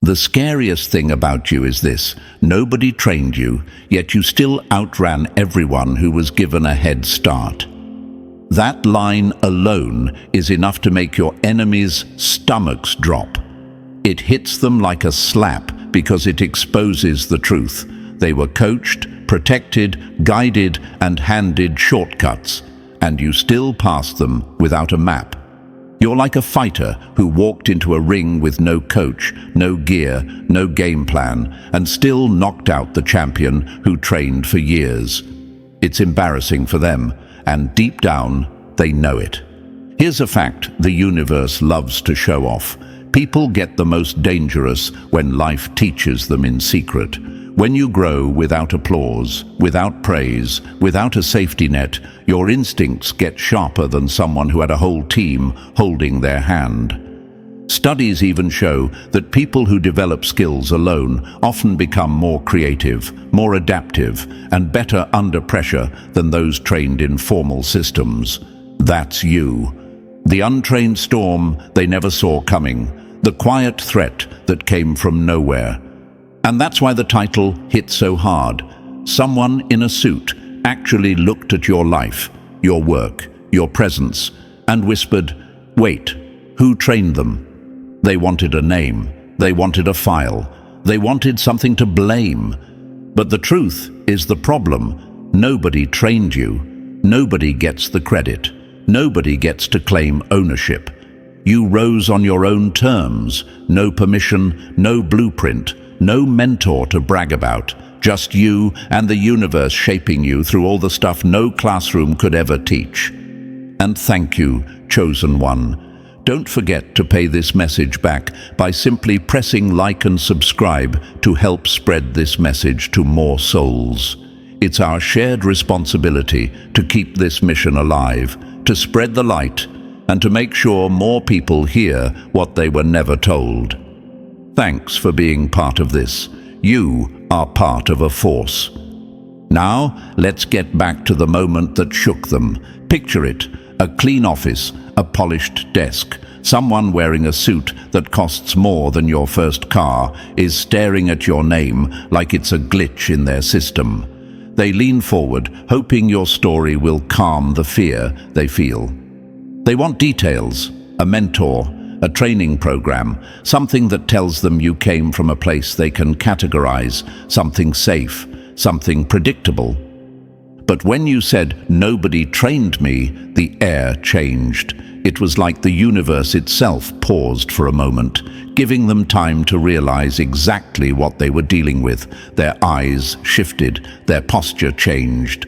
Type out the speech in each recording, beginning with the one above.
The scariest thing about you is this: nobody trained you, yet you still outran everyone who was given a head start. That line alone is enough to make your enemies' stomachs drop. It hits them like a slap because it exposes the truth. They were coached, protected, guided, and handed shortcuts, and you still passed them without a map. You're like a fighter who walked into a ring with no coach, no gear, no game plan, and still knocked out the champion who trained for years. It's embarrassing for them, and deep down, they know it. Here's a fact the universe loves to show off. People get the most dangerous when life teaches them in secret. When you grow without applause, without praise, without a safety net, your instincts get sharper than someone who had a whole team holding their hand. Studies even show that people who develop skills alone often become more creative, more adaptive, and better under pressure than those trained in formal systems. That's you. The untrained storm they never saw coming, the quiet threat that came from nowhere. And that's why the title hit so hard. Someone in a suit actually looked at your life, your work, your presence, and whispered, "Wait, who trained them?" They wanted a name, they wanted a file, they wanted something to blame. But the truth is the problem. Nobody trained you. Nobody gets the credit. Nobody gets to claim ownership. You rose on your own terms. No permission, no blueprint, no mentor to brag about. Just you and the universe shaping you through all the stuff no classroom could ever teach. And thank you, chosen one. Don't forget to pay this message back by simply pressing like and subscribe to help spread this message to more souls. It's our shared responsibility to keep this mission alive, to spread the light, and to make sure more people hear what they were never told. Thanks for being part of this. You are part of a force. Now, let's get back to the moment that shook them. Picture it: a clean office, a polished desk. Someone wearing a suit that costs more than your first car is staring at your name like it's a glitch in their system. They lean forward, hoping your story will calm the fear they feel. They want details, a mentor, a training program, something that tells them you came from a place they can categorize, something safe, something predictable. But when you said, "Nobody trained me," the air changed. It was like the universe itself paused for a moment, giving them time to realize exactly what they were dealing with. Their eyes shifted, their posture changed.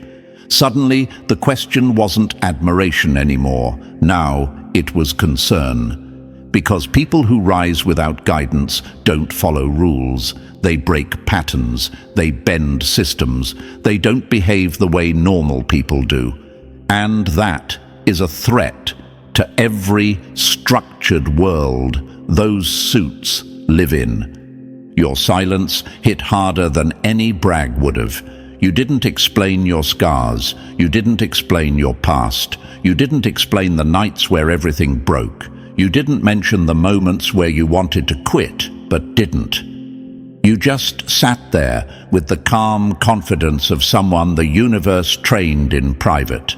Suddenly, the question wasn't admiration anymore. Now, it was concern. Because people who rise without guidance don't follow rules. They break patterns. They bend systems. They don't behave the way normal people do. And that is a threat to every structured world those suits live in. Your silence hit harder than any brag would have. You didn't explain your scars. You didn't explain your past. You didn't explain the nights where everything broke. You didn't mention the moments where you wanted to quit, but didn't. You just sat there with the calm confidence of someone the universe trained in private.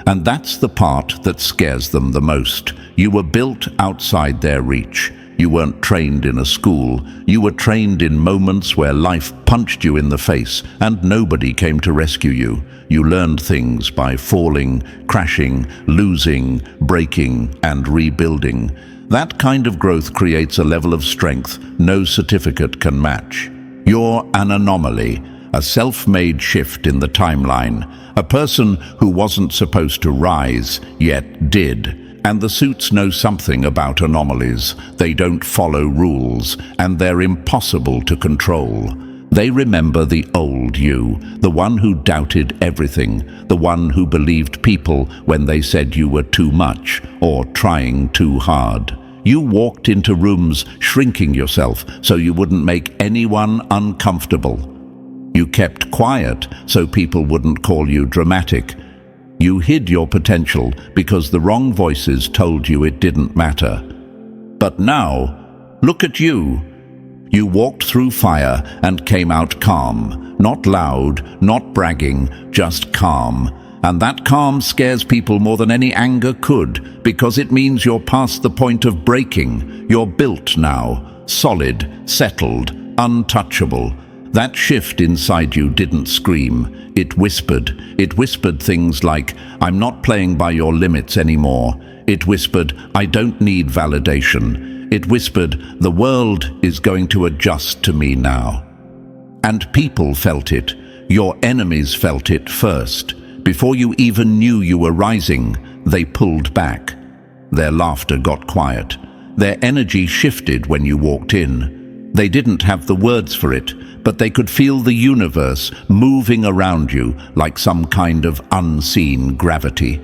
And that's the part that scares them the most. You were built outside their reach. You weren't trained in a school. You were trained in moments where life punched you in the face and nobody came to rescue you. You learned things by falling, crashing, losing, breaking, and rebuilding. That kind of growth creates a level of strength no certificate can match. You're an anomaly, a self-made shift in the timeline, a person who wasn't supposed to rise, yet did. And the suits know something about anomalies. They don't follow rules, and they're impossible to control. They remember the old you, the one who doubted everything, the one who believed people when they said you were too much or trying too hard. You walked into rooms shrinking yourself so you wouldn't make anyone uncomfortable. You kept quiet so people wouldn't call you dramatic. You hid your potential because the wrong voices told you it didn't matter. But now, look at you. You walked through fire and came out calm. Not loud, not bragging, just calm. And that calm scares people more than any anger could, because it means you're past the point of breaking. You're built now, solid, settled, untouchable. That shift inside you didn't scream. It whispered. It whispered things like, "I'm not playing by your limits anymore." It whispered, "I don't need validation." It whispered, "The world is going to adjust to me now." And people felt it. Your enemies felt it first. Before you even knew you were rising, they pulled back. Their laughter got quiet. Their energy shifted when you walked in. They didn't have the words for it, but they could feel the universe moving around you like some kind of unseen gravity.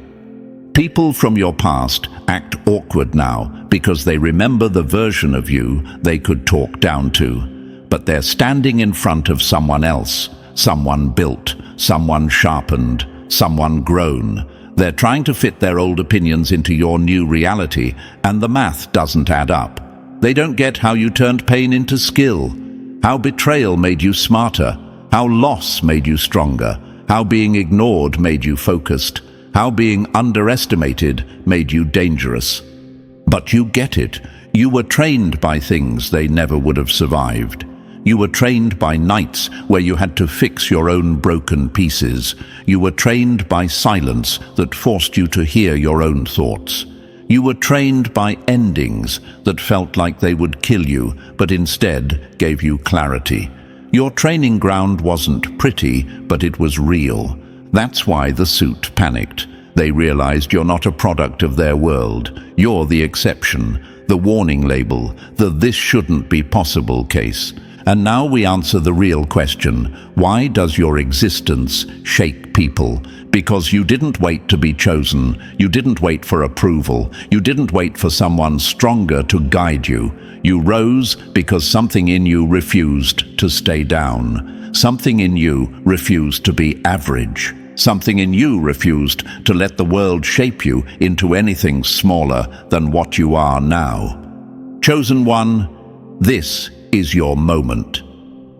People from your past act awkward now because they remember the version of you they could talk down to. But they're standing in front of someone else, someone built, someone sharpened, someone grown. They're trying to fit their old opinions into your new reality, and the math doesn't add up. They don't get how you turned pain into skill, how betrayal made you smarter, how loss made you stronger, how being ignored made you focused, how being underestimated made you dangerous. But you get it. You were trained by things they never would have survived. You were trained by nights where you had to fix your own broken pieces. You were trained by silence that forced you to hear your own thoughts. You were trained by endings that felt like they would kill you, but instead gave you clarity. Your training ground wasn't pretty, but it was real. That's why the suit panicked. They realized you're not a product of their world. You're the exception, the warning label, the "this shouldn't be possible" case. And now we answer the real question. Why does your existence shake people? Because you didn't wait to be chosen. You didn't wait for approval. You didn't wait for someone stronger to guide you. You rose because something in you refused to stay down. Something in you refused to be average. Something in you refused to let the world shape you into anything smaller than what you are now. Chosen one, this is your moment.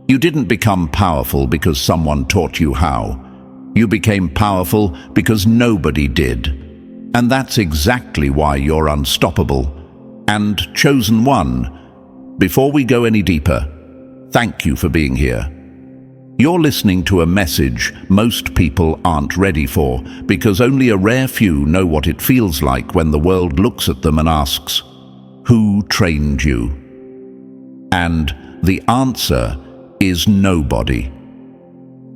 You didn't become powerful because someone taught you how. You became powerful because nobody did. And that's exactly why you're unstoppable. And chosen one, before we go any deeper, thank you for being here. You're listening to a message most people aren't ready for, because only a rare few know what it feels like when the world looks at them and asks, "Who trained you?" And the answer is nobody.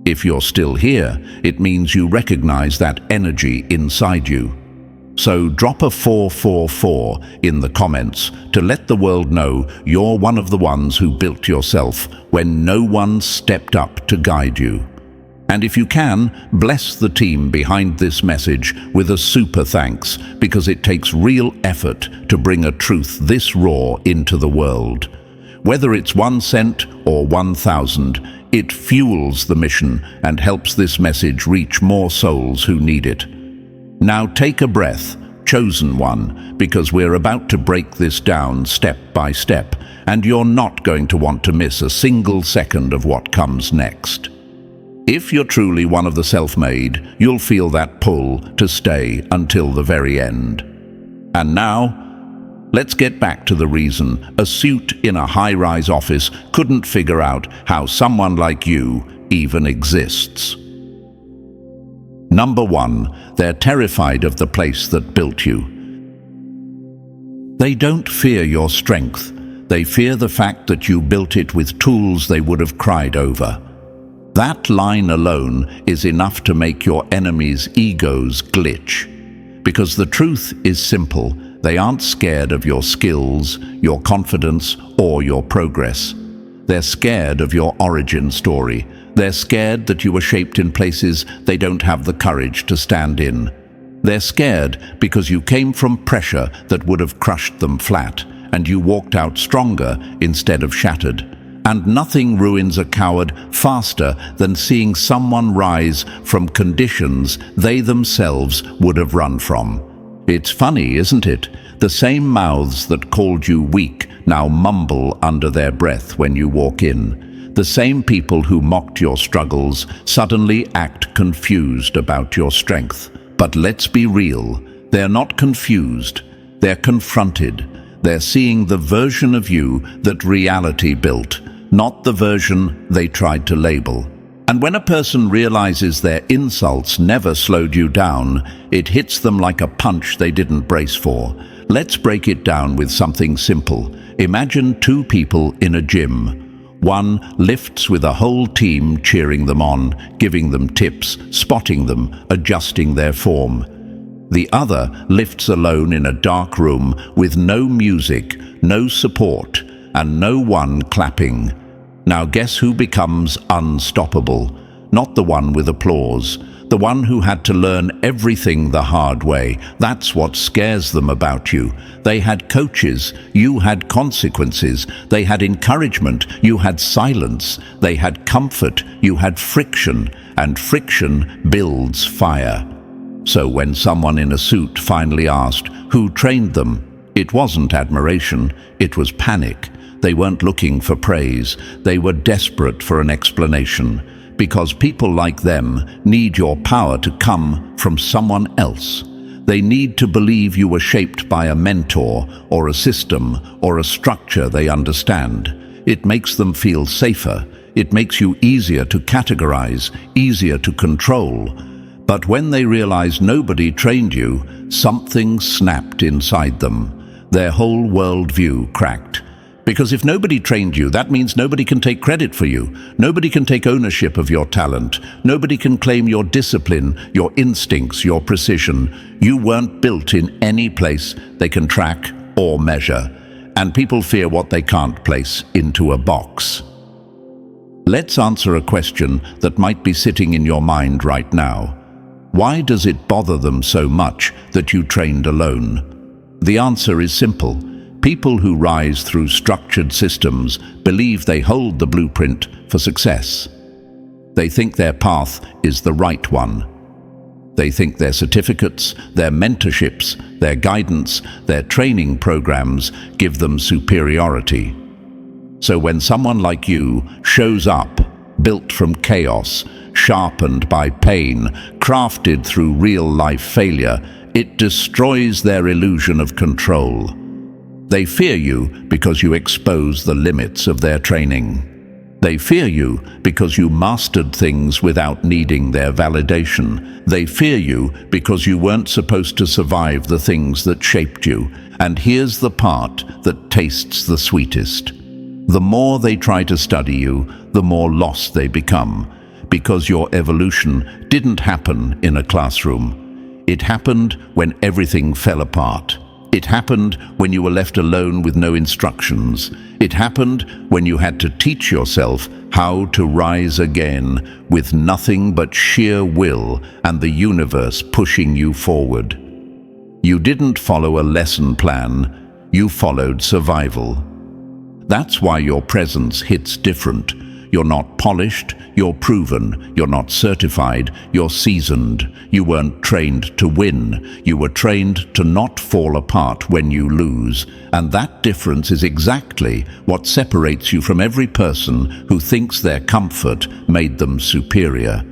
If you're still here, it means you recognize that energy inside you. So drop a 444 in the comments to let the world know you're one of the ones who built yourself when no one stepped up to guide you. And if you can, bless the team behind this message with a super thanks, because it takes real effort to bring a truth this raw into the world. Whether it's 1 cent or 1,000, it fuels the mission and helps this message reach more souls who need it. Now take a breath, chosen one, because we're about to break this down step by step, and you're not going to want to miss a single second of what comes next. If you're truly one of the self-made, you'll feel that pull to stay until the very end. And now, let's get back to the reason a suit in a high-rise office couldn't figure out how someone like you even exists. Number 1, they're terrified of the place that built you. They don't fear your strength. They fear the fact that you built it with tools they would have cried over. That line alone is enough to make your enemies' egos glitch. Because the truth is simple. They aren't scared of your skills, your confidence, or your progress. They're scared of your origin story. They're scared that you were shaped in places they don't have the courage to stand in. They're scared because you came from pressure that would have crushed them flat, and you walked out stronger instead of shattered. And nothing ruins a coward faster than seeing someone rise from conditions they themselves would have run from. It's funny, isn't it? The same mouths that called you weak now mumble under their breath when you walk in. The same people who mocked your struggles suddenly act confused about your strength. But let's be real, they're not confused, they're confronted. They're seeing the version of you that reality built, not the version they tried to label. And when a person realizes their insults never slowed you down, it hits them like a punch they didn't brace for. Let's break it down with something simple. Imagine two people in a gym. One lifts with a whole team cheering them on, giving them tips, spotting them, adjusting their form. The other lifts alone in a dark room with no music, no support, and no one clapping. Now guess who becomes unstoppable? Not the one with applause, the one who had to learn everything the hard way. That's what scares them about you. They had coaches, you had consequences. They had encouragement, you had silence. They had comfort, you had friction, and friction builds fire. So when someone in a suit finally asked who trained them, it wasn't admiration, it was panic. They weren't looking for praise, they were desperate for an explanation. Because people like them need your power to come from someone else. They need to believe you were shaped by a mentor or a system or a structure they understand. It makes them feel safer. It makes you easier to categorize, easier to control. But when they realize nobody trained you, something snapped inside them. Their whole worldview cracked. Because if nobody trained you, that means nobody can take credit for you. Nobody can take ownership of your talent. Nobody can claim your discipline, your instincts, your precision. You weren't built in any place they can track or measure. And people fear what they can't place into a box. Let's answer a question that might be sitting in your mind right now. Why does it bother them so much that you trained alone? The answer is simple. People who rise through structured systems believe they hold the blueprint for success. They think their path is the right one. They think their certificates, their mentorships, their guidance, their training programs give them superiority. So when someone like you shows up, built from chaos, sharpened by pain, crafted through real-life failure, it destroys their illusion of control. They fear you because you expose the limits of their training. They fear you because you mastered things without needing their validation. They fear you because you weren't supposed to survive the things that shaped you. And here's the part that tastes the sweetest. The more they try to study you, the more lost they become. Because your evolution didn't happen in a classroom. It happened when everything fell apart. It happened when you were left alone with no instructions. It happened when you had to teach yourself how to rise again with nothing but sheer will and the universe pushing you forward. You didn't follow a lesson plan, you followed survival. That's why your presence hits different. You're not polished, you're proven, you're not certified, you're seasoned. You weren't trained to win. You were trained to not fall apart when you lose. And that difference is exactly what separates you from every person who thinks their comfort made them superior.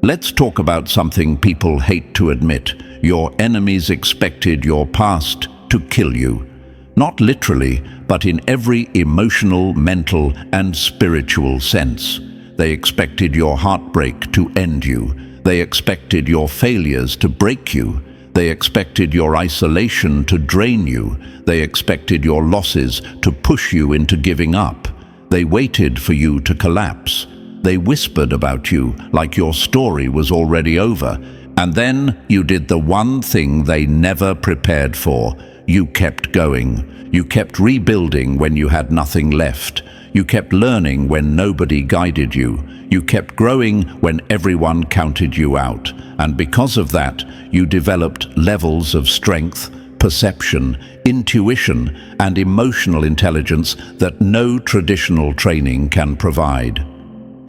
Let's talk about something people hate to admit. Your enemies expected your past to kill you. Not literally, but in every emotional, mental, and spiritual sense. They expected your heartbreak to end you. They expected your failures to break you. They expected your isolation to drain you. They expected your losses to push you into giving up. They waited for you to collapse. They whispered about you like your story was already over. And then you did the one thing they never prepared for. You kept going. You kept rebuilding when you had nothing left. You kept learning when nobody guided you. You kept growing when everyone counted you out. And because of that, you developed levels of strength, perception, intuition, and emotional intelligence that no traditional training can provide.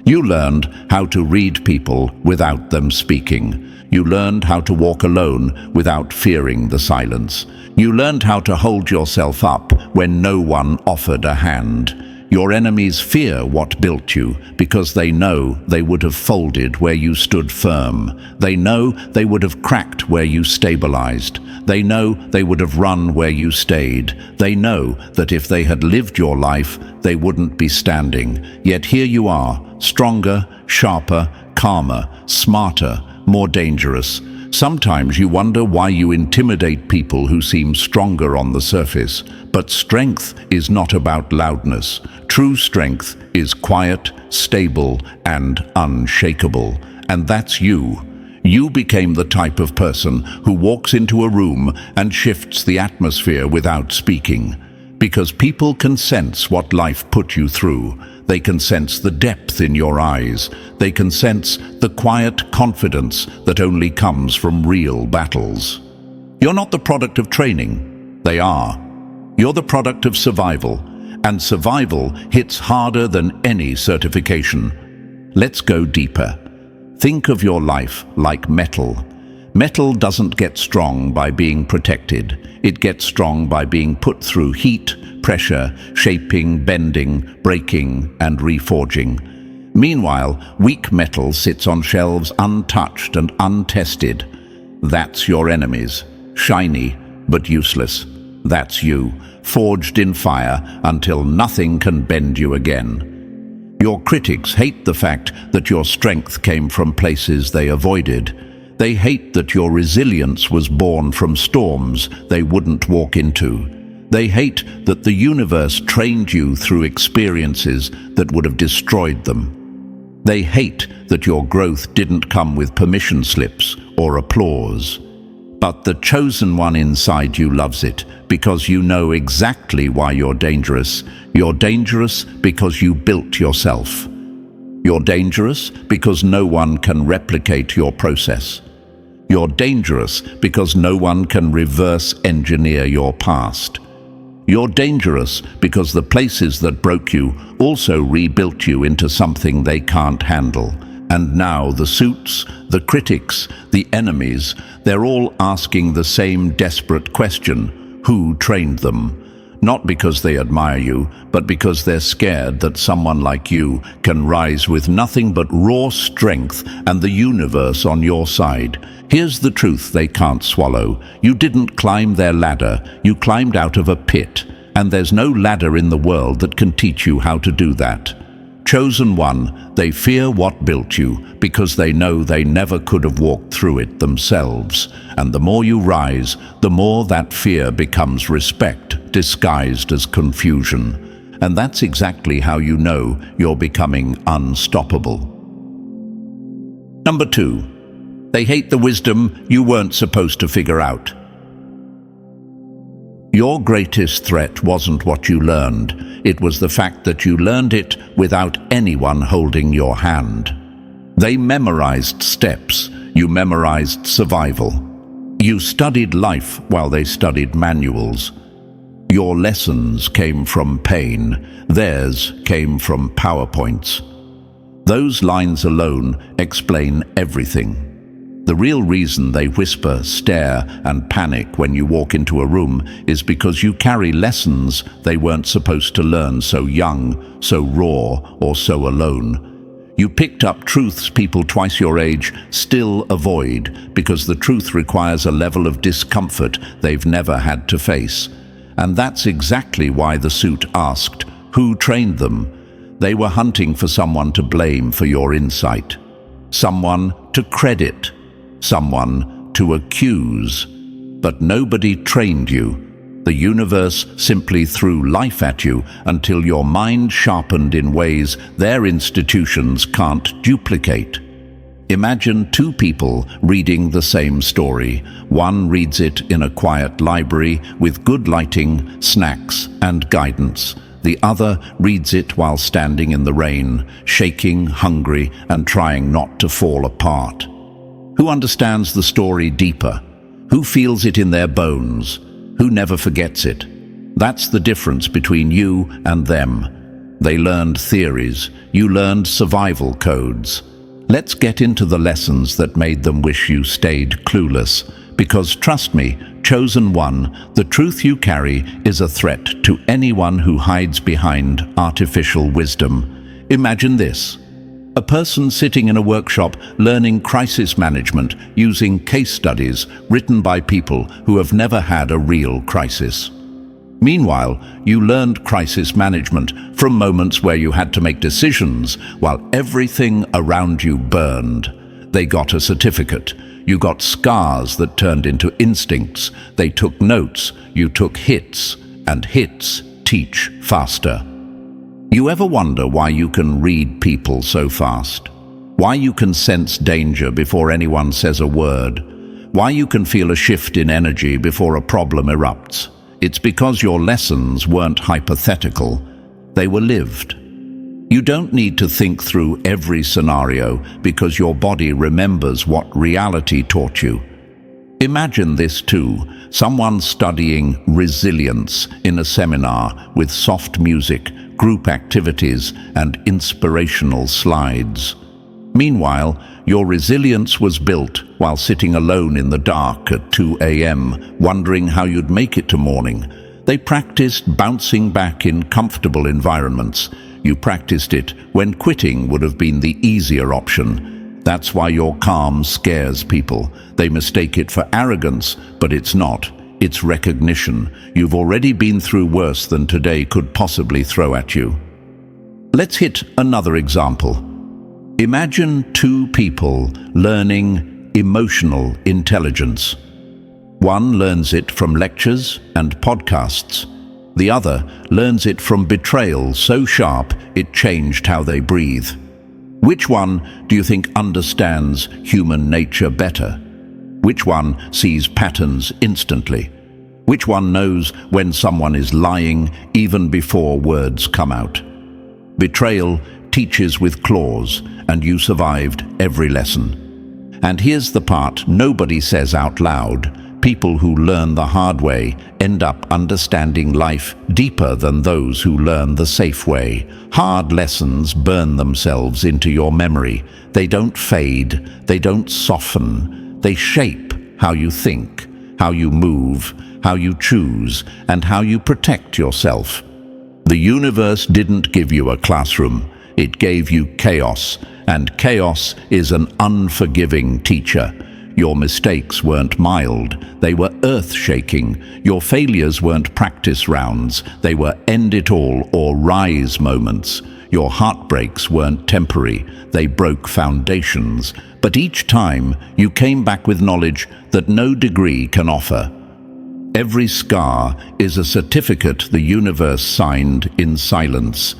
You learned how to read people without them speaking. You learned how to walk alone without fearing the silence. You learned how to hold yourself up when no one offered a hand. Your enemies fear what built you because they know they would have folded where you stood firm. They know they would have cracked where you stabilized. They know they would have run where you stayed. They know that if they had lived your life, they wouldn't be standing. Yet here you are, stronger, sharper, calmer, smarter, more dangerous. Sometimes you wonder why you intimidate people who seem stronger on the surface. But strength is not about loudness. True strength is quiet, stable, and unshakable. And that's you. You became the type of person who walks into a room and shifts the atmosphere without speaking. Because people can sense what life put you through. They can sense the depth in your eyes. They can sense the quiet confidence that only comes from real battles. You're not the product of training. They are. You're the product of survival. And survival hits harder than any certification. Let's go deeper. Think of your life like metal. Metal doesn't get strong by being protected. It gets strong by being put through heat, pressure, shaping, bending, breaking, and reforging. Meanwhile, weak metal sits on shelves untouched and untested. That's your enemies. Shiny, but useless. That's you, forged in fire until nothing can bend you again. Your critics hate the fact that your strength came from places they avoided. They hate that your resilience was born from storms they wouldn't walk into. They hate that the universe trained you through experiences that would have destroyed them. They hate that your growth didn't come with permission slips or applause. But the chosen one inside you loves it because you know exactly why you're dangerous. You're dangerous because you built yourself. You're dangerous because no one can replicate your process. You're dangerous because no one can reverse engineer your past. You're dangerous because the places that broke you also rebuilt you into something they can't handle. And now the suits, the critics, the enemies, they're all asking the same desperate question: who trained them? Not because they admire you, but because they're scared that someone like you can rise with nothing but raw strength and the universe on your side. Here's the truth they can't swallow. You didn't climb their ladder, you climbed out of a pit. And there's no ladder in the world that can teach you how to do that. Chosen one, they fear what built you because they know they never could have walked through it themselves. And the more you rise, the more that fear becomes respect, disguised as confusion. And that's exactly how you know you're becoming unstoppable. Number 2, they hate the wisdom you weren't supposed to figure out. Your greatest threat wasn't what you learned. It was the fact that you learned it without anyone holding your hand. They memorized steps. You memorized survival. You studied life while they studied manuals. Your lessons came from pain. Theirs came from PowerPoints. Those lines alone explain everything. The real reason they whisper, stare, and panic when you walk into a room is because you carry lessons they weren't supposed to learn so young, so raw, or so alone. You picked up truths people twice your age still avoid because the truth requires a level of discomfort they've never had to face. And that's exactly why the suit asked, who trained them? They were hunting for someone to blame for your insight, someone to credit, someone to accuse. But nobody trained you. The universe simply threw life at you until your mind sharpened in ways their institutions can't duplicate. Imagine two people reading the same story. One reads it in a quiet library with good lighting, snacks, and guidance. The other reads it while standing in the rain, shaking, hungry, and trying not to fall apart. Who understands the story deeper? Who feels it in their bones? Who never forgets it? That's the difference between you and them. They learned theories. You learned survival codes. Let's get into the lessons that made them wish you stayed clueless. Because trust me, chosen one, the truth you carry is a threat to anyone who hides behind artificial wisdom. Imagine this. A person sitting in a workshop learning crisis management using case studies written by people who have never had a real crisis. Meanwhile, you learned crisis management from moments where you had to make decisions while everything around you burned. They got a certificate. You got scars that turned into instincts. They took notes. You took hits, and hits teach faster. You ever wonder why you can read people so fast? Why you can sense danger before anyone says a word? Why you can feel a shift in energy before a problem erupts? It's because your lessons weren't hypothetical. They were lived. You don't need to think through every scenario because your body remembers what reality taught you. Imagine this too, someone studying resilience in a seminar with soft music, group activities, and inspirational slides. Meanwhile, your resilience was built while sitting alone in the dark at 2 a.m., wondering how you'd make it to morning. They practiced bouncing back in comfortable environments. You practiced it when quitting would have been the easier option. That's why your calm scares people. They mistake it for arrogance, but it's not. It's recognition. You've already been through worse than today could possibly throw at you. Let's hit another example. Imagine two people learning emotional intelligence. One learns it from lectures and podcasts. The other learns it from betrayal so sharp it changed how they breathe. Which one do you think understands human nature better? Which one sees patterns instantly? Which one knows when someone is lying even before words come out? Betrayal teaches with claws, and you survived every lesson. And here's the part nobody says out loud. People who learn the hard way end up understanding life deeper than those who learn the safe way. Hard lessons burn themselves into your memory. They don't fade, they don't soften. They shape how you think, how you move, how you choose, and how you protect yourself. The universe didn't give you a classroom. It gave you chaos, and chaos is an unforgiving teacher. Your mistakes weren't mild, they were earth-shaking. Your failures weren't practice rounds, they were end-it-all or rise moments. Your heartbreaks weren't temporary, they broke foundations. But each time, you came back with knowledge that no degree can offer. Every scar is a certificate the universe signed in silence.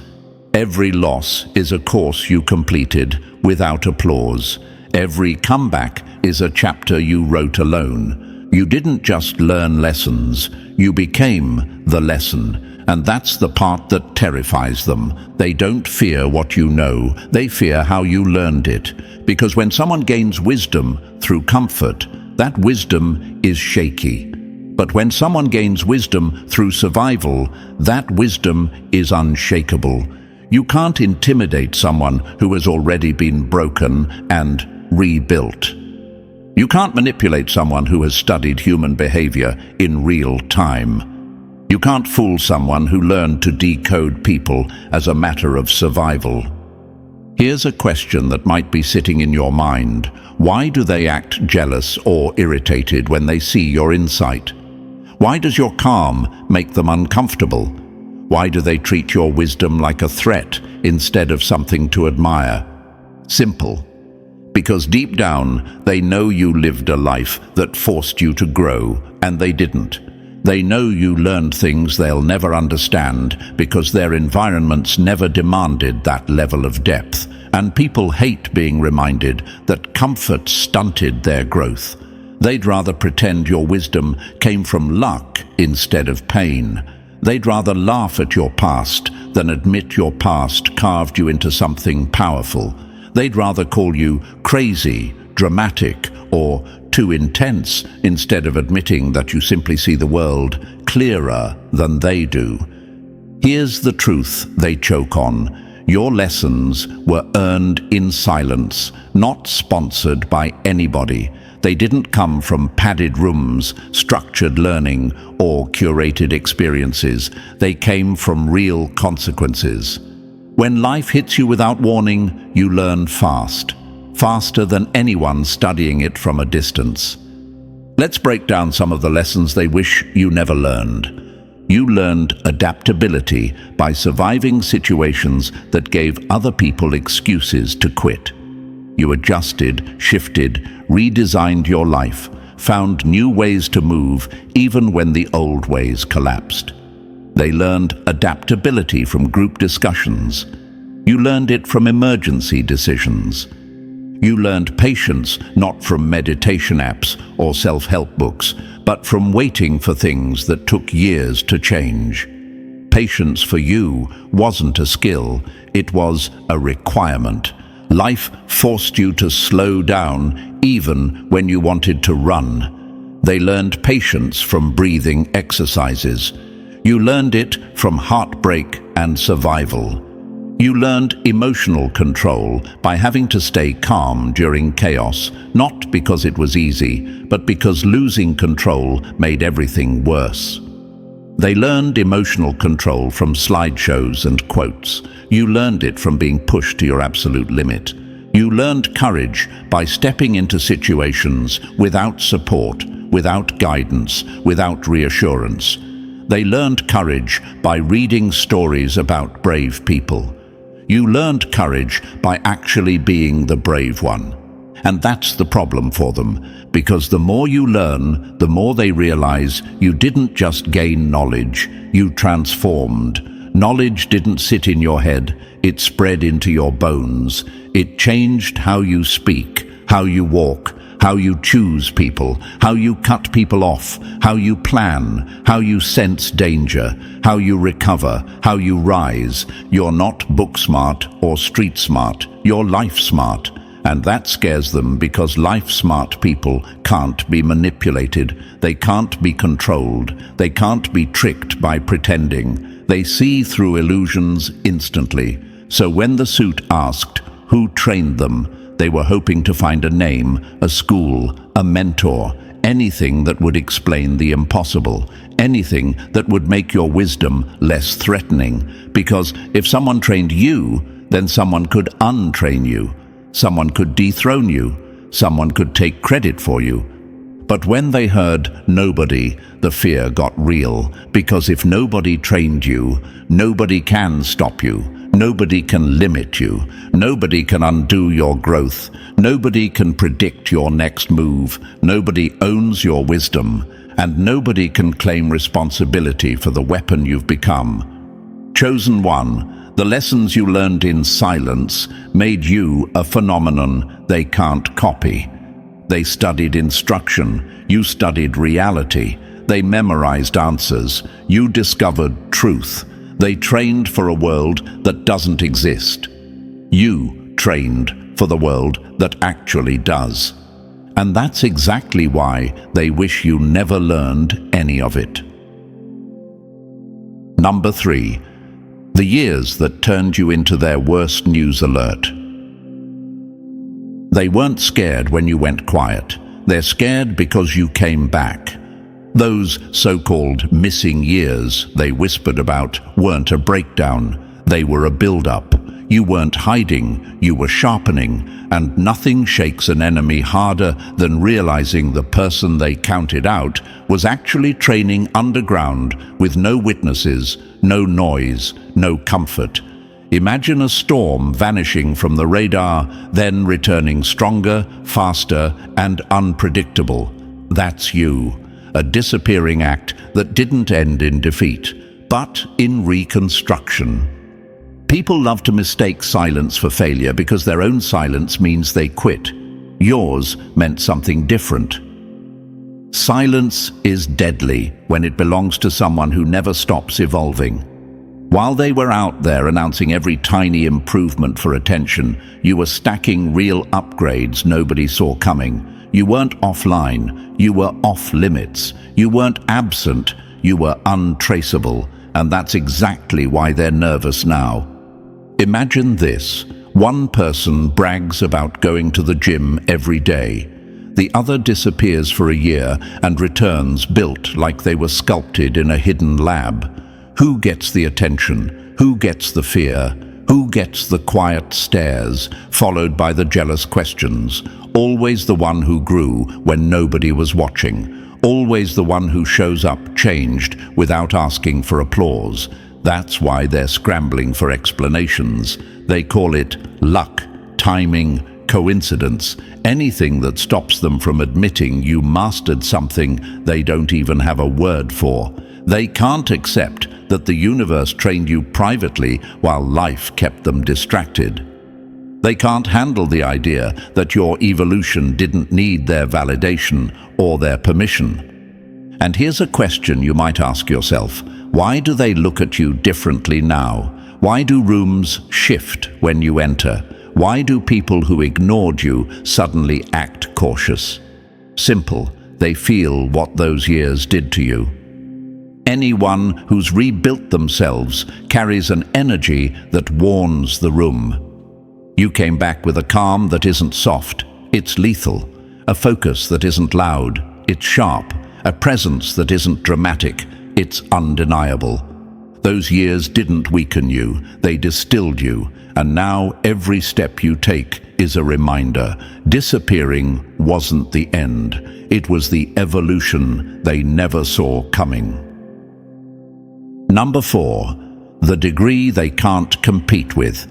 Every loss is a course you completed without applause. Every comeback is a chapter you wrote alone. You didn't just learn lessons, you became the lesson. And that's the part that terrifies them. They don't fear what you know, they fear how you learned it. Because when someone gains wisdom through comfort, that wisdom is shaky. But when someone gains wisdom through survival, that wisdom is unshakable. You can't intimidate someone who has already been broken and rebuilt. You can't manipulate someone who has studied human behavior in real time. You can't fool someone who learned to decode people as a matter of survival. Here's a question that might be sitting in your mind. Why do they act jealous or irritated when they see your insight? Why does your calm make them uncomfortable? Why do they treat your wisdom like a threat instead of something to admire? Simple. Because deep down, they know you lived a life that forced you to grow, and they didn't. They know you learned things they'll never understand because their environments never demanded that level of depth, and people hate being reminded that comfort stunted their growth. They'd rather pretend your wisdom came from luck instead of pain. They'd rather laugh at your past than admit your past carved you into something powerful. They'd rather call you crazy, dramatic, or too intense instead of admitting that you simply see the world clearer than they do. Here's the truth they choke on. Your lessons were earned in silence, not sponsored by anybody. They didn't come from padded rooms, structured learning, or curated experiences. They came from real consequences. When life hits you without warning, you learn fast, faster than anyone studying it from a distance. Let's break down some of the lessons they wish you never learned. You learned adaptability by surviving situations that gave other people excuses to quit. You adjusted, shifted, redesigned your life, found new ways to move even when the old ways collapsed. They learned adaptability from group discussions. You learned it from emergency decisions. You learned patience not from meditation apps or self-help books, but from waiting for things that took years to change. Patience for you wasn't a skill, it was a requirement. Life forced you to slow down even when you wanted to run. They learned patience from breathing exercises. You learned it from heartbreak and survival. You learned emotional control by having to stay calm during chaos, not because it was easy, but because losing control made everything worse. They learned emotional control from slideshows and quotes. You learned it from being pushed to your absolute limit. You learned courage by stepping into situations without support, without guidance, without reassurance. They learned courage by reading stories about brave people. You learned courage by actually being the brave one. And that's the problem for them, because the more you learn, the more they realize you didn't just gain knowledge, you transformed. Knowledge didn't sit in your head, it spread into your bones. It changed how you speak, how you walk, how you choose people, how you cut people off, how you plan, how you sense danger, how you recover, how you rise. You're not book smart or street smart, you're life smart. And that scares them because life-smart people can't be manipulated, they can't be controlled, they can't be tricked by pretending. They see through illusions instantly. So when the suit asked who trained them, they were hoping to find a name, a school, a mentor, anything that would explain the impossible, anything that would make your wisdom less threatening. Because if someone trained you, then someone could untrain you. Someone could dethrone you. Someone could take credit for you. But when they heard nobody, the fear got real, because if nobody trained you, nobody can stop you. Nobody can limit you. Nobody can undo your growth. Nobody can predict your next move. Nobody owns your wisdom. And nobody can claim responsibility for the weapon you've become. Chosen one. The lessons you learned in silence made you a phenomenon they can't copy. They studied instruction, you studied reality. They memorized answers, you discovered truth. They trained for a world that doesn't exist. You trained for the world that actually does. And that's exactly why they wish you never learned any of it. Number 3. The years that turned you into their worst news alert. They weren't scared when you went quiet. They're scared because you came back. Those so-called missing years they whispered about weren't a breakdown. They were a build-up. You weren't hiding, you were sharpening, and nothing shakes an enemy harder than realizing the person they counted out was actually training underground with no witnesses, no noise, no comfort. Imagine a storm vanishing from the radar, then returning stronger, faster, and unpredictable. That's you. A disappearing act that didn't end in defeat, but in reconstruction. People love to mistake silence for failure because their own silence means they quit. Yours meant something different. Silence is deadly when it belongs to someone who never stops evolving. While they were out there announcing every tiny improvement for attention, you were stacking real upgrades nobody saw coming. You weren't offline, you were off limits. You weren't absent, you were untraceable. and that's exactly why they're nervous now. Imagine this. One person brags about going to the gym every day. The other disappears for a year and returns built like they were sculpted in a hidden lab. Who gets the attention? Who gets the fear? Who gets the quiet stares, followed by the jealous questions? Always the one who grew when nobody was watching. Always the one who shows up changed without asking for applause. That's why they're scrambling for explanations. They call it luck, timing, coincidence, anything that stops them from admitting you mastered something they don't even have a word for. They can't accept that the universe trained you privately while life kept them distracted. They can't handle the idea that your evolution didn't need their validation or their permission. And here's a question you might ask yourself. Why do they look at you differently now? Why do rooms shift when you enter? Why do people who ignored you suddenly act cautious? Simple, they feel what those years did to you. Anyone who's rebuilt themselves carries an energy that warns the room. You came back with a calm that isn't soft, it's lethal. A focus that isn't loud, it's sharp. A presence that isn't dramatic, it's undeniable. Those years didn't weaken you, they distilled you. And now every step you take is a reminder. Disappearing wasn't the end. It was the evolution they never saw coming. Number 4, the degree they can't compete with.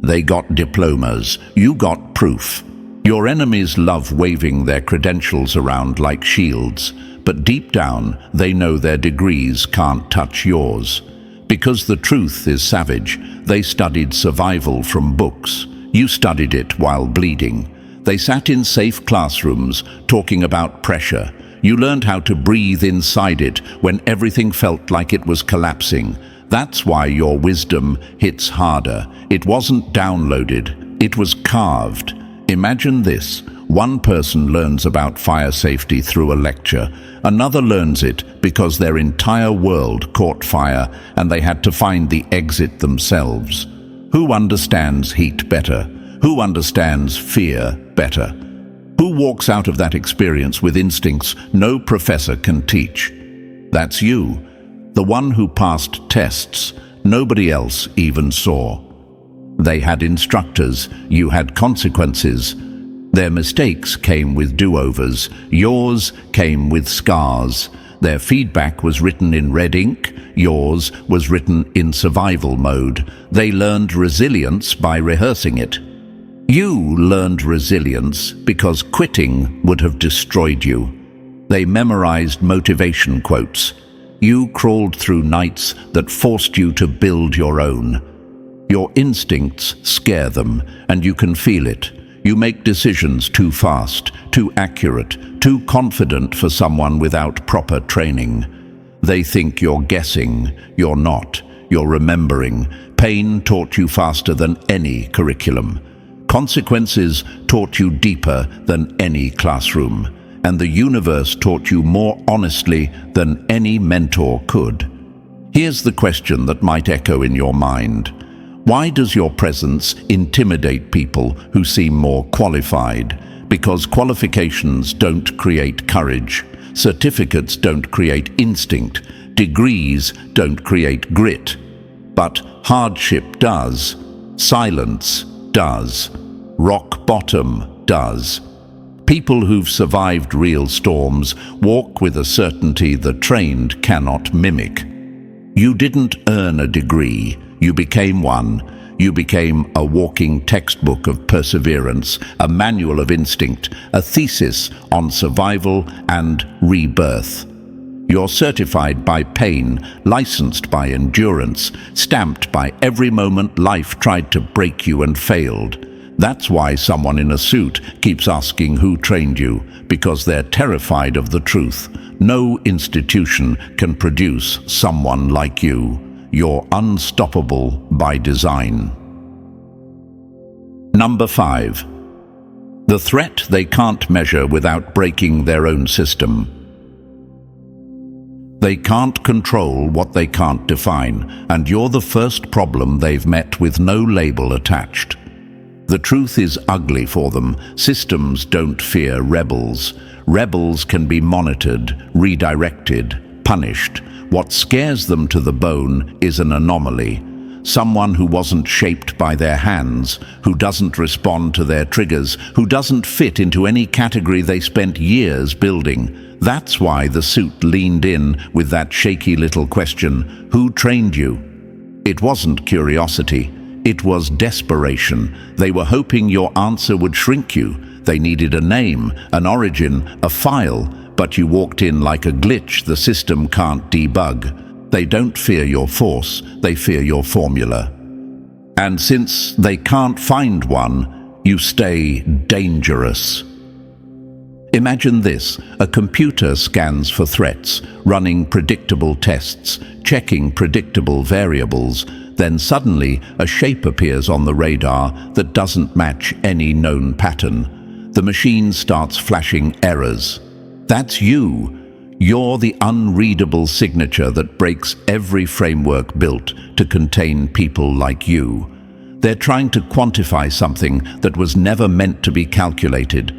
They got diplomas, you got proof. Your enemies love waving their credentials around like shields, but deep down they know their degrees can't touch yours. Because the truth is savage, they studied survival from books. You studied it while bleeding. They sat in safe classrooms talking about pressure. You learned how to breathe inside it when everything felt like it was collapsing. That's why your wisdom hits harder. It wasn't downloaded, it was carved. Imagine this. One person learns about fire safety through a lecture. Another learns it because their entire world caught fire and they had to find the exit themselves. Who understands heat better? Who understands fear better? Who walks out of that experience with instincts no professor can teach? That's you, the one who passed tests nobody else even saw. They had instructors, you had consequences. Their mistakes came with do-overs, yours came with scars. Their feedback was written in red ink, yours was written in survival mode. They learned resilience by rehearsing it. You learned resilience because quitting would have destroyed you. They memorized motivation quotes. You crawled through nights that forced you to build your own. Your instincts scare them, and you can feel it. You make decisions too fast, too accurate, too confident for someone without proper training. They think you're guessing. You're not. You're remembering. Pain taught you faster than any curriculum. Consequences taught you deeper than any classroom. And the universe taught you more honestly than any mentor could. Here's the question that might echo in your mind. Why does your presence intimidate people who seem more qualified? Because qualifications don't create courage. Certificates don't create instinct. Degrees don't create grit. But hardship does. Silence does. Rock bottom does. People who've survived real storms walk with a certainty the trained cannot mimic. You didn't earn a degree. You became one. You became a walking textbook of perseverance, a manual of instinct, a thesis on survival and rebirth. You're certified by pain, licensed by endurance, stamped by every moment life tried to break you and failed. That's why someone in a suit keeps asking who trained you, because they're terrified of the truth. No institution can produce someone like you. You're unstoppable by design. Number 5. The threat they can't measure without breaking their own system. They can't control what they can't define, and you're the first problem they've met with no label attached. The truth is ugly for them. Systems don't fear rebels. Rebels can be monitored, redirected, punished. What scares them to the bone is an anomaly. Someone who wasn't shaped by their hands, who doesn't respond to their triggers, who doesn't fit into any category they spent years building. That's why the suit leaned in with that shaky little question, "Who trained you?" It wasn't curiosity. It was desperation. They were hoping your answer would shrink you. They needed a name, an origin, a file, but you walked in like a glitch the system can't debug. They don't fear your force, they fear your formula. And since they can't find one, you stay dangerous. Imagine this: a computer scans for threats, running predictable tests, checking predictable variables. Then suddenly, a shape appears on the radar that doesn't match any known pattern. The machine starts flashing errors. That's you. You're the unreadable signature that breaks every framework built to contain people like you. They're trying to quantify something that was never meant to be calculated.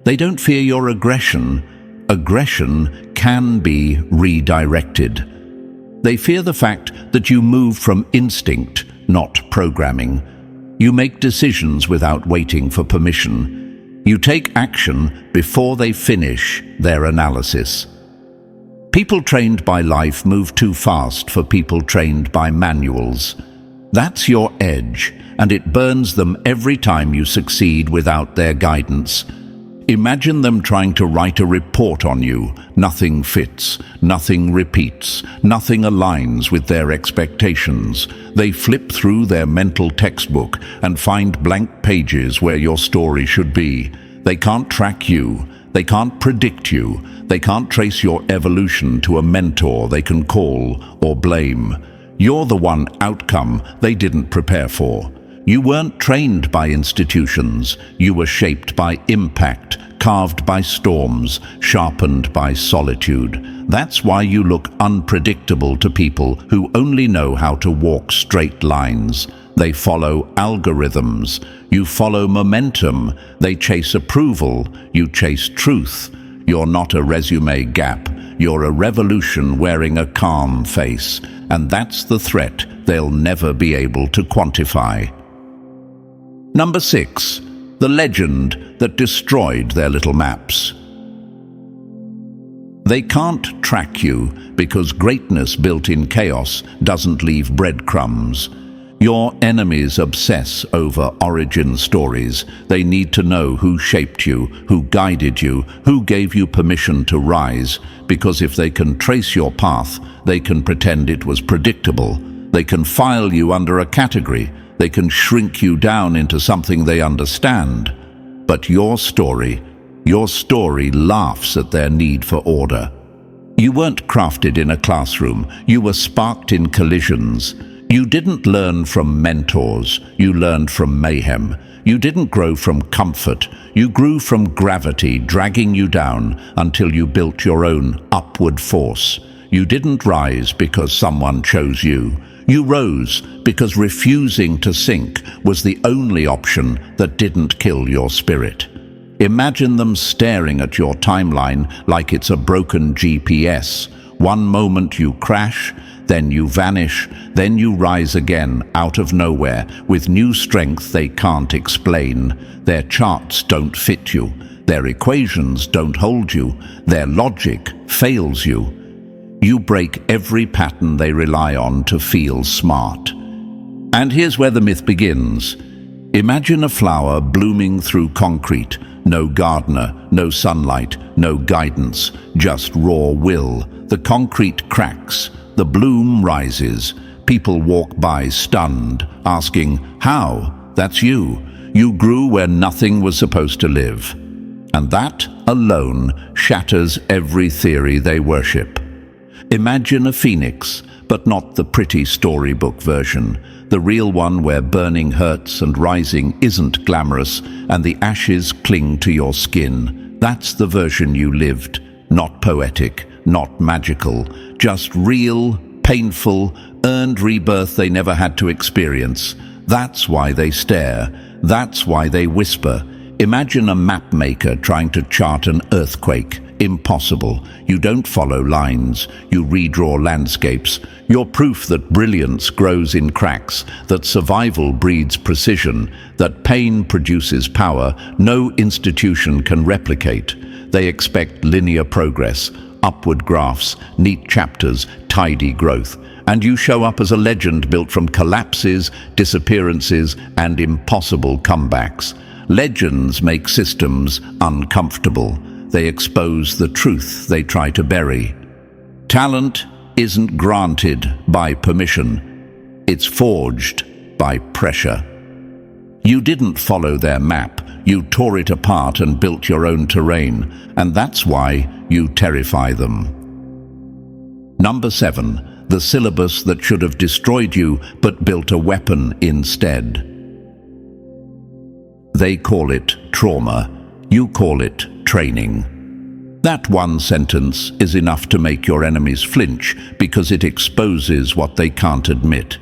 They don't fear your aggression. Aggression can be redirected. They fear the fact that you move from instinct, not programming. You make decisions without waiting for permission. You take action before they finish their analysis. People trained by life move too fast for people trained by manuals. That's your edge, and it burns them every time you succeed without their guidance. Imagine them trying to write a report on you. Nothing fits, nothing repeats, nothing aligns with their expectations. They flip through their mental textbook and find blank pages where your story should be. They can't track you. They can't predict you. They can't trace your evolution to a mentor they can call or blame. You're the one outcome they didn't prepare for. You weren't trained by institutions. You were shaped by impact, carved by storms, sharpened by solitude. That's why you look unpredictable to people who only know how to walk straight lines. They follow algorithms. You follow momentum. They chase approval. You chase truth. You're not a resume gap. You're a revolution wearing a calm face. And that's the threat they'll never be able to quantify. Number 6. The legend that destroyed their little maps. They can't track you because greatness built in chaos doesn't leave breadcrumbs. Your enemies obsess over origin stories. They need to know who shaped you, who guided you, who gave you permission to rise, because if they can trace your path, they can pretend it was predictable. They can file you under a category. They can shrink you down into something they understand. But your story laughs at their need for order. You weren't crafted in a classroom. You were sparked in collisions. You didn't learn from mentors. You learned from mayhem. You didn't grow from comfort. You grew from gravity, dragging you down until you built your own upward force. You didn't rise because someone chose you. You rose because refusing to sink was the only option that didn't kill your spirit. Imagine them staring at your timeline like it's a broken GPS. One moment you crash, then you vanish, then you rise again out of nowhere with new strength they can't explain. Their charts don't fit you. Their equations don't hold you. Their logic fails you. You break every pattern they rely on to feel smart. And here's where the myth begins. Imagine a flower blooming through concrete. No gardener, no sunlight, no guidance, just raw will. The concrete cracks. The bloom rises. People walk by stunned, asking, "How? That's you. You grew where nothing was supposed to live." And that alone shatters every theory they worship. Imagine a phoenix, but not the pretty storybook version. The real one where burning hurts and rising isn't glamorous and the ashes cling to your skin. That's the version you lived. Not poetic, not magical, just real, painful, earned rebirth they never had to experience. That's why they stare. That's why they whisper. Imagine a map maker trying to chart an earthquake. Impossible. You don't follow lines. You redraw landscapes. You're proof that brilliance grows in cracks, that survival breeds precision, that pain produces power no institution can replicate. They expect linear progress, upward graphs, neat chapters, tidy growth. And you show up as a legend built from collapses, disappearances, and impossible comebacks. Legends make systems uncomfortable. They expose the truth they try to bury. Talent isn't granted by permission. It's forged by pressure. You didn't follow their map. You tore it apart and built your own terrain. And that's why you terrify them. Number 7. The syllabus that should have destroyed you but built a weapon instead. They call it trauma. You call it training. That one sentence is enough to make your enemies flinch because it exposes what they can't admit.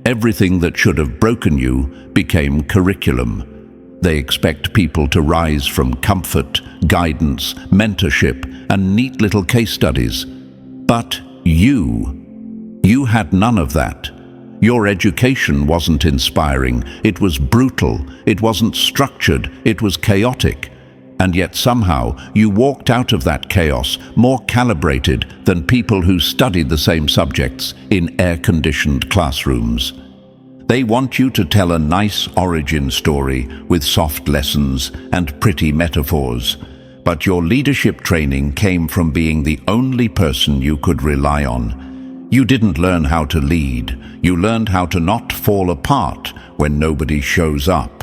Everything that should have broken you became curriculum. They expect people to rise from comfort, guidance, mentorship, and neat little case studies. But you had none of that. Your education wasn't inspiring. It was brutal. It wasn't structured. It was chaotic. And yet somehow you walked out of that chaos more calibrated than people who studied the same subjects in air-conditioned classrooms. They want you to tell a nice origin story with soft lessons and pretty metaphors. But your leadership training came from being the only person you could rely on. You didn't learn how to lead. You learned how to not fall apart when nobody shows up.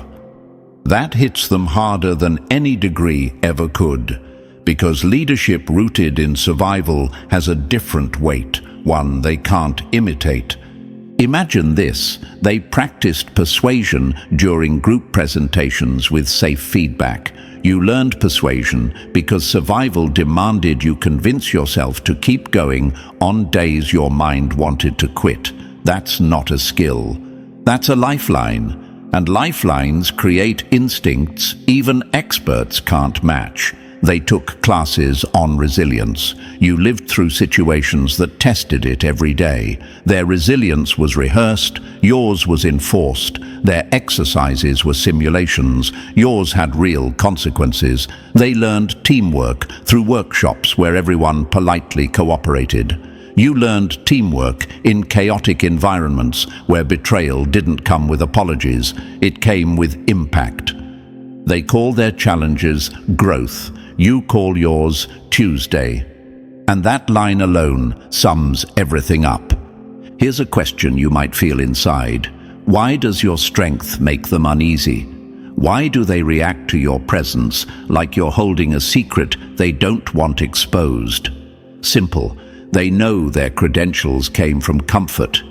That hits them harder than any degree ever could, because leadership rooted in survival has a different weight, one they can't imitate. Imagine this: they practiced persuasion during group presentations with safe feedback. You learned persuasion because survival demanded you convince yourself to keep going on days your mind wanted to quit. That's not a skill. That's a lifeline. And lifelines create instincts even experts can't match. They took classes on resilience. You lived through situations that tested it every day. Their resilience was rehearsed, yours was enforced. Their exercises were simulations, yours had real consequences. They learned teamwork through workshops where everyone politely cooperated. You learned teamwork in chaotic environments where betrayal didn't come with apologies, it came with impact. They call their challenges growth. You call yours Tuesday. And that line alone sums everything up. Here's a question you might feel inside. Why does your strength make them uneasy? Why do they react to your presence like you're holding a secret they don't want exposed? Simple. They know their credentials came from comfort.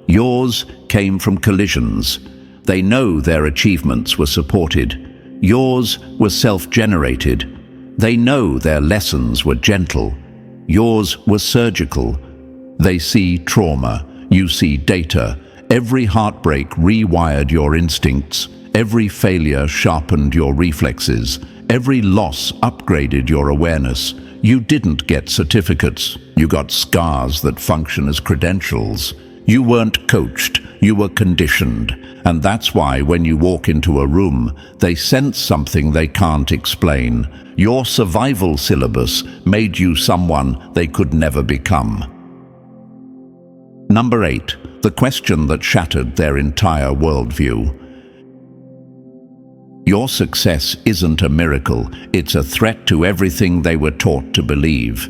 Yours came from collisions. They know their achievements were supported. Yours were self-generated. They know their lessons were gentle. Yours were surgical. They see trauma. You see data. Every heartbreak rewired your instincts. Every failure sharpened your reflexes. Every loss upgraded your awareness. You didn't get certificates. You got scars that function as credentials. You weren't coached. You were conditioned. And that's why when you walk into a room, they sense something they can't explain. Your survival syllabus made you someone they could never become. Number 8. The question that shattered their entire worldview. Your success isn't a miracle, it's a threat to everything they were taught to believe.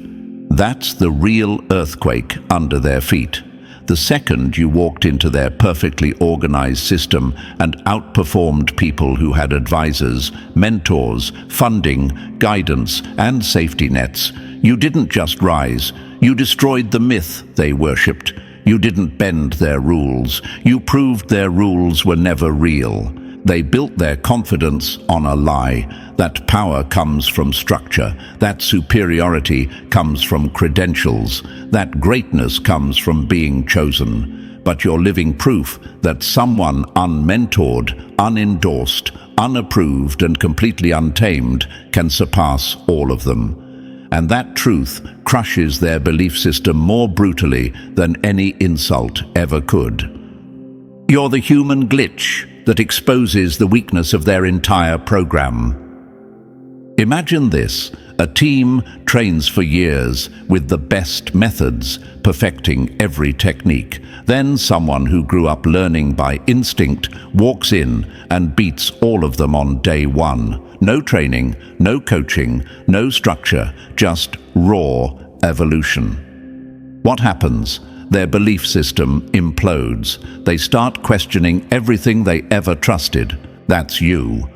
That's the real earthquake under their feet. The second you walked into their perfectly organized system and outperformed people who had advisors, mentors, funding, guidance, and safety nets, you didn't just rise, you destroyed the myth they worshipped. You didn't bend their rules, you proved their rules were never real. They built their confidence on a lie, that power comes from structure, that superiority comes from credentials, that greatness comes from being chosen. But you're living proof that someone unmentored, unendorsed, unapproved, and completely untamed can surpass all of them. And that truth crushes their belief system more brutally than any insult ever could. You're the human glitch that exposes the weakness of their entire program. Imagine this: a team trains for years with the best methods, perfecting every technique. Then someone who grew up learning by instinct walks in and beats all of them on day one. No training, no coaching, no structure, just raw evolution. What happens? Their belief system implodes. They start questioning everything they ever trusted. That's you.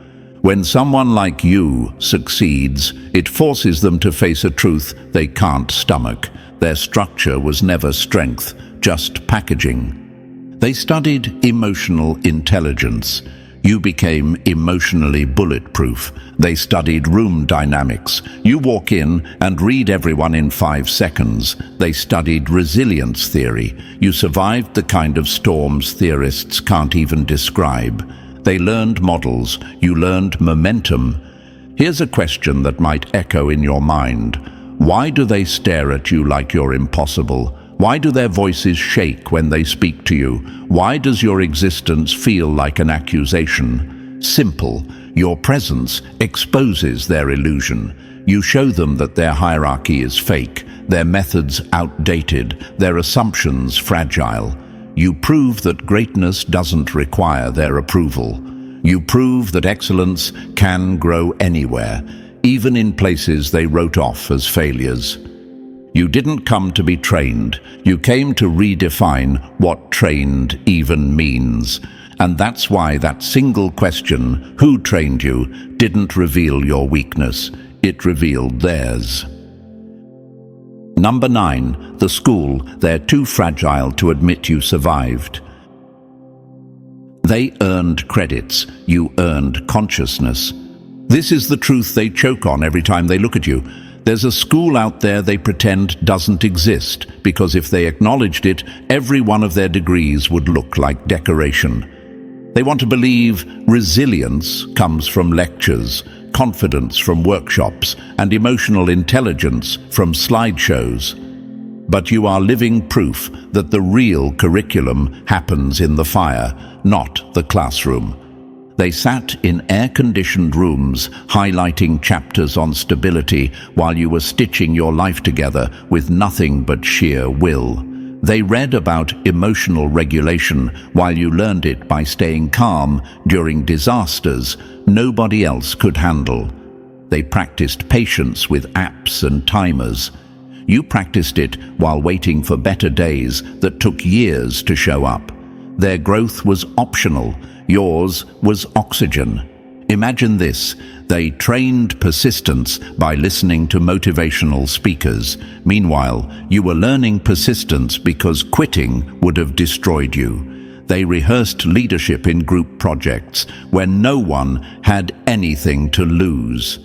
When someone like you succeeds, it forces them to face a truth they can't stomach. Their structure was never strength, just packaging. They studied emotional intelligence. You became emotionally bulletproof. They studied room dynamics. You walk in and read everyone in 5 seconds. They studied resilience theory. You survived the kind of storms theorists can't even describe. They learned models. You learned momentum. Here's a question that might echo in your mind. Why do they stare at you like you're impossible? Why do their voices shake when they speak to you? Why does your existence feel like an accusation? Simple. Your presence exposes their illusion. You show them that their hierarchy is fake, their methods outdated, their assumptions fragile. You prove that greatness doesn't require their approval. You prove that excellence can grow anywhere, even in places they wrote off as failures. You didn't come to be trained. You came to redefine what trained even means. And that's why that single question, who trained you, didn't reveal your weakness. It revealed theirs. Number 9, the school. They're too fragile to admit you survived. They earned credits. You earned consciousness. This is the truth they choke on every time they look at you. There's a school out there they pretend doesn't exist, because if they acknowledged it, every one of their degrees would look like decoration. They want to believe resilience comes from lectures, confidence from workshops, and emotional intelligence from slideshows. But you are living proof that the real curriculum happens in the fire, not the classroom. They sat in air-conditioned rooms, highlighting chapters on stability while you were stitching your life together with nothing but sheer will. They read about emotional regulation while you learned it by staying calm during disasters nobody else could handle. They practiced patience with apps and timers. You practiced it while waiting for better days that took years to show up. Their growth was optional. Yours was oxygen. Imagine this: they trained persistence by listening to motivational speakers. Meanwhile, you were learning persistence because quitting would have destroyed you. They rehearsed leadership in group projects when no one had anything to lose.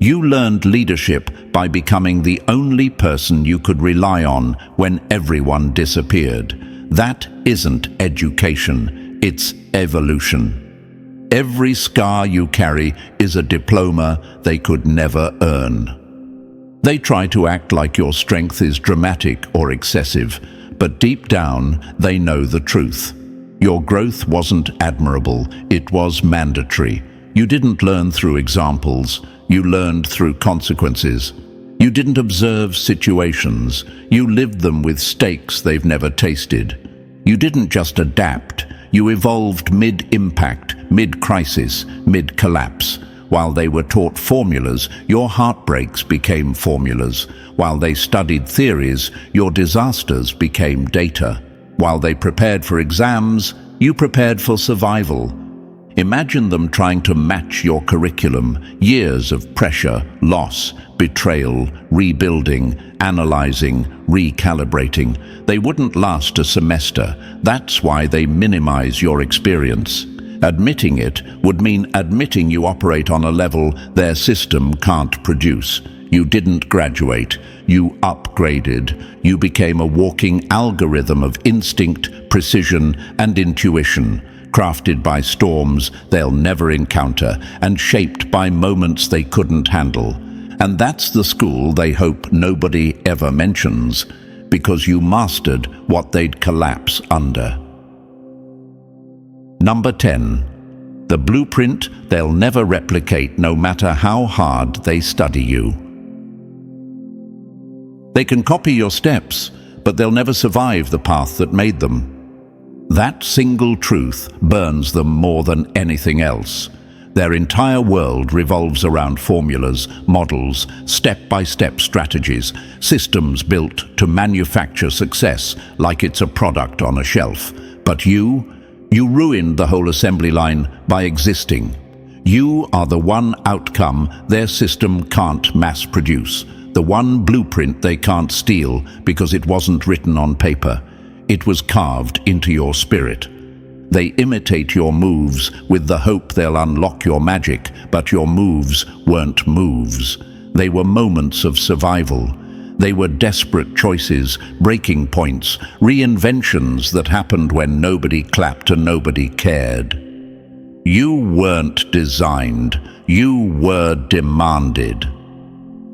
You learned leadership by becoming the only person you could rely on when everyone disappeared. That isn't education, it's evolution. Every scar you carry is a diploma they could never earn. They try to act like your strength is dramatic or excessive, but deep down they know the truth. Your growth wasn't admirable, it was mandatory. You didn't learn through examples, you learned through consequences. You didn't observe situations, you lived them with stakes they've never tasted. You didn't just adapt, you evolved mid-impact, mid-crisis, mid-collapse. While they were taught formulas, your heartbreaks became formulas. While they studied theories, your disasters became data. While they prepared for exams, you prepared for survival. Imagine them trying to match your curriculum, years of pressure, loss, betrayal, rebuilding, analyzing, recalibrating. They wouldn't last a semester. That's why they minimize your experience. Admitting it would mean admitting you operate on a level their system can't produce. You didn't graduate. You upgraded. You became a walking algorithm of instinct, precision, and intuition, crafted by storms they'll never encounter and shaped by moments they couldn't handle. And that's the school they hope nobody ever mentions, because you mastered what they'd collapse under. Number 10. The blueprint they'll never replicate, no matter how hard they study you. They can copy your steps, but they'll never survive the path that made them. That single truth burns them more than anything else. Their entire world revolves around formulas, models, step-by-step strategies, systems built to manufacture success like it's a product on a shelf. But you ruined the whole assembly line by existing. You are the one outcome their system can't mass produce, the one blueprint they can't steal because it wasn't written on paper. It was carved into your spirit. They imitate your moves with the hope they'll unlock your magic, but your moves weren't moves. They were moments of survival. They were desperate choices, breaking points, reinventions that happened when nobody clapped and nobody cared. You weren't designed, you were demanded.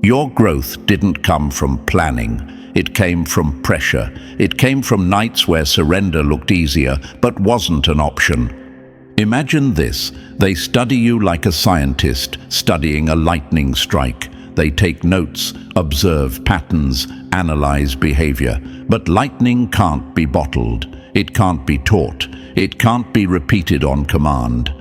Your growth didn't come from planning. It came from pressure. It came from nights where surrender looked easier, but wasn't an option. Imagine this. They study you like a scientist studying a lightning strike. They take notes, observe patterns, analyze behavior. But lightning can't be bottled. It can't be taught. It can't be repeated on command.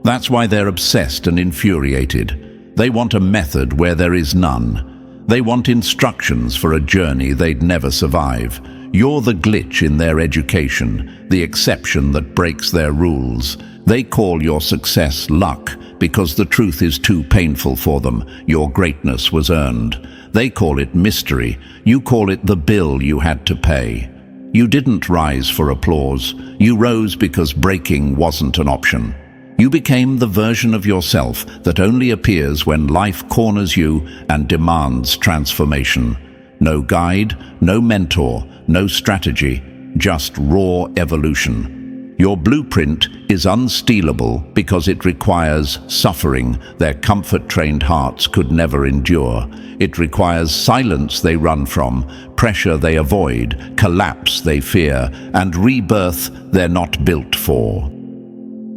That's why they're obsessed and infuriated. They want a method where there is none. They want instructions for a journey they'd never survive. You're the glitch in their education, the exception that breaks their rules. They call your success luck because the truth is too painful for them. Your greatness was earned. They call it mystery. You call it the bill you had to pay. You didn't rise for applause. You rose because breaking wasn't an option. You became the version of yourself that only appears when life corners you and demands transformation. No guide, no mentor, no strategy, just raw evolution. Your blueprint is unstealable because it requires suffering their comfort-trained hearts could never endure. It requires silence they run from, pressure they avoid, collapse they fear, and rebirth they're not built for.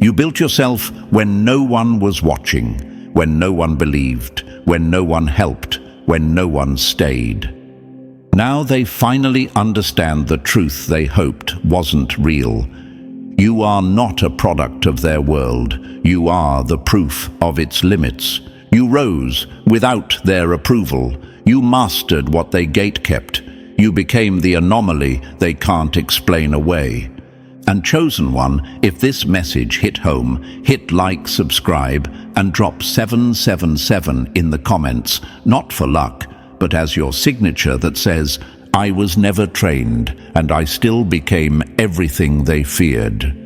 You built yourself when no one was watching, when no one believed, when no one helped, when no one stayed. Now they finally understand the truth they hoped wasn't real. You are not a product of their world. You are the proof of its limits. You rose without their approval. You mastered what they gatekept. You became the anomaly they can't explain away. And chosen one, if this message hit home, hit like, subscribe, and drop 777 in the comments, not for luck, but as your signature that says, I was never trained, and I still became everything they feared.